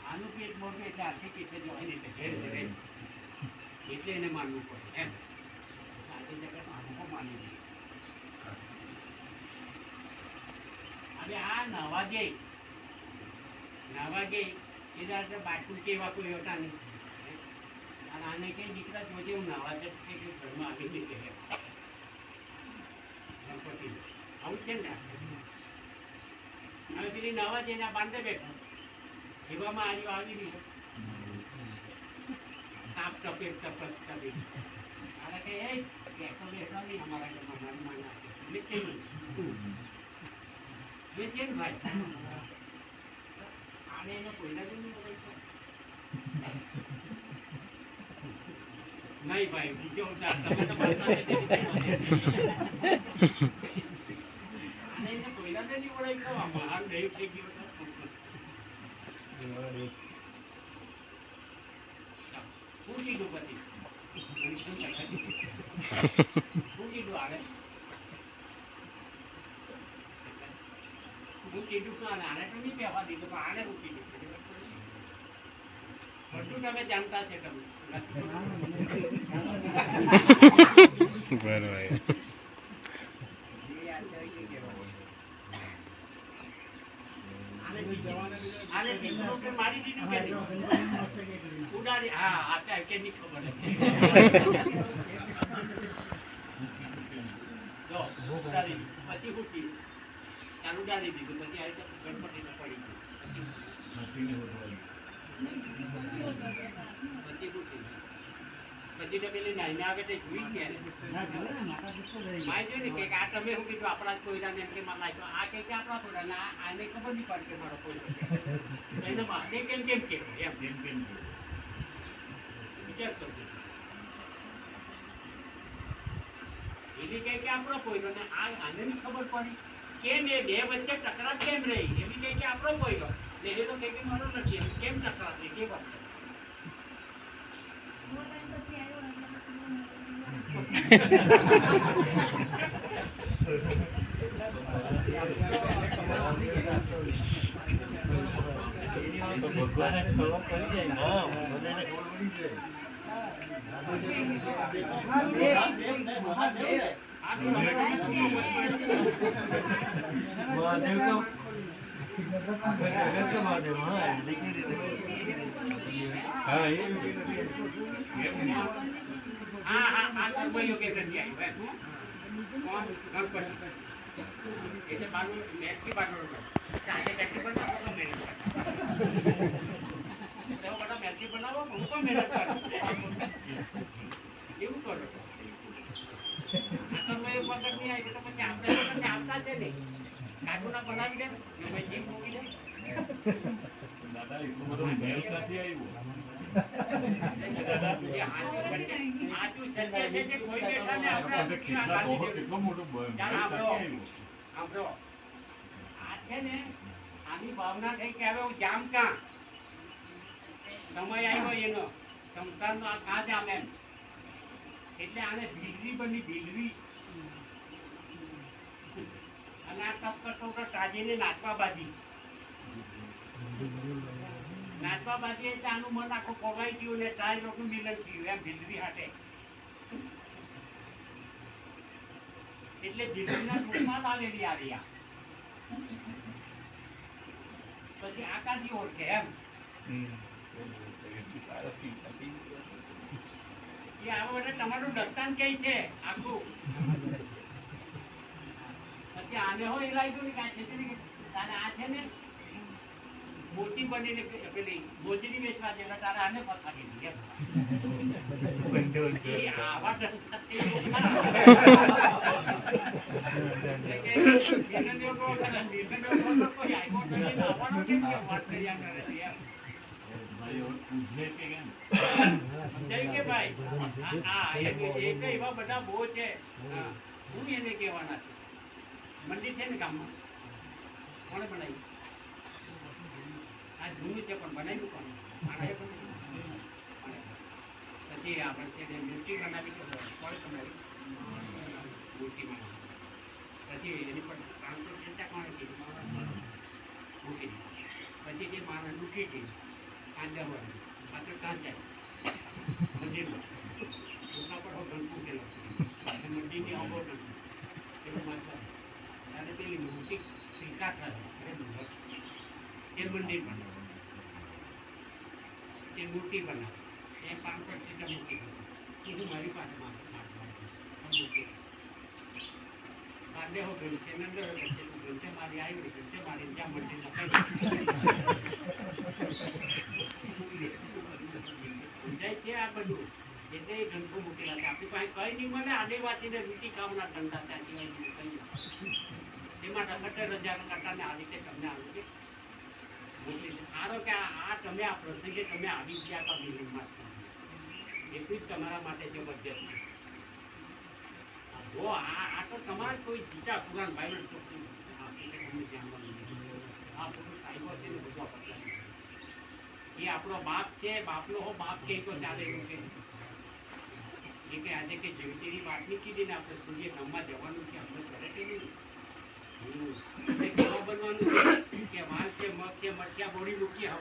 આનું પેટ મોટું એટલે આર્થિક રીતે જવાય નહીં એટલે એને માનવું પડે એમ આર્થિક જગત અનુભવ માનવું હવે આ નવા ગઈ એ બાટલું કેવા કોઈ હતા નહીં અને આને કઈ દીકરા જોજે હું નવા જ છે કે ઘરમાં આવી નહીં કે ગણપતિ આવું છે ને હવે પેલી નવા જઈને બાંધે બેઠા એવામાં આવી દીધો તાપ ટપે અરે કે બેઠો નહીં અમારા ઘરમાં માના છે ને ભાઈ આને એનો કોઈના જ નહીં ભાઈ બીજો તમે તો આને એને કોઈના જ નહીં ઓળખ્યો મહાન દેવ થઈ ગયો શું કીધું પછી શું કીધું આને હું કીધું કે આને તો નહીં કહેવા દીધું પણ આને હું કીધું બધું તમે જાણતા છે તમે મારી દીધું કે ઉડાડી હા આપ્યા કે નહીં ખબર પછી હું કીધું ચાલુ ઉડાડી દીધું પછી આવી ગણપતિને પડી ગયું પછી તો પેલી નાઈને આવે તે જોઈ ગયા માય જોઈ ને કે આ તમે શું કીધું આપણા કોઈરાને એમ કે મારા નાખ્યો આ કે આપણા કોઈરાને આને ખબર નહીં પડે કે મારો કોઈ એને મારે કેમ કેમ વિચાર કરજો એવી કઈ કે આપણો કોઈરો ને આને નહીં ખબર પડી કેમ એ બે વચ્ચે તકરાર કેમ રહી એવી કઈ કે આપણો કોઈરો ને એ તો કઈ મારો નથી કેમ તકરાર થઈ કે વાત એટલે મારું મેટથી બાંધવાનું આજે મેટથી બનાવો મેટથી બનાવો હું પણ મહેનત કરું એવું કરો વખત નહીં આવી તો પછી આવતા છે ને કાકુના બનાવી દે જીમ મૂકી દે દાદા એટલું બધું મેળ નથી આવ્યું આની ભાવના થઈ કે હવે હું જામ કાં સમય આવ્યો એનો સંસારનો આ કાં જામ એમ એટલે આને ભીલરી બની ભીલરી અને આ તપ કરતો તાજીને નાચવા બાજી એટલે આનું મન આખું કોવાઈ ગયું ને ચાર લોકો મિલન થયું એમ ભીલરી હાટે એટલે ભીલરીના રૂપમાં આવેલી આવી આ પછી આકાશી ઓળખે એમ એ આવા માટે તમારું દસ્તાન કઈ છે આખું પછી આને હોય એ લાગ્યું ને કાંઈ છે તારે આ છે ને મોતી બનીને પેલી મોતીની વેચવા છે એટલે તારે આને ફસાવી દીધી આવા એવા બધા બહુ છે હું એને કહેવાના છું મંદિર છે ને ગામમાં કોણે બનાવ્યું આ જૂનું છે પણ બનાવ્યું કોણ પછી આપણે છે મૂર્તિ બનાવી કોણે બનાવી મૂર્તિ પછી એની પર 500 ચિંતા કોણે કીધી મારા મૂકી દીધી. પછી તે મારા દુખી ગઈ કાંદા વાળી પાછળ કાંદા મંદિરમાં દુકા પર ઘન મૂકેલો મંદિરની અવગોટ એવું માનતા ત્યારે પેલી મૂર્તિ સ્વીકાર થાય એ મંદિર બનાવે એ મૂર્તિ બનાવે એ 500 ચિંતા મૂર્તિ બનાવે હું મારી પાસે મૂર્તિ કાંદે હો ગયું છે નંદર ગ્રંથે મારી આવી ગ્રંથે મારી જ્યાં મંદિરમાં સમજાય છે આ બધું એટલે એ ગ્રંથો મૂકેલા છે આપણી પાસે કઈ નહીં મળે આદિવાસીને રીતિ કામના ધંધા ત્યાં સિવાય કંઈ એમાં 70,000 કરતાને આ રીતે તમને આવી છે મોકલી છે આરો કે આ તમે આ પ્રસંગે તમે આવી ગયા હતા બિલ્ડિંગમાં એટલું જ તમારા માટે જબરજસ્ત છે જો આ તો તમારે કોઈ જીતા પુરાણ ભાઈ ચોખ્ખું આ બધું સાહેબો છે ને બધું એ આપણો બાપ છે બાપનો હો બાપ કે તો ચાલે એવું છે એ કે આજે કે જયંતીની વાત નહીં કીધી ને આપણે સૂર્ય ગામમાં જવાનું છે આપણે ઘરે કે નહીં કેવા બનવાનું છે કે વાલ છે મગ છે મઠિયા બોડી મૂકીએ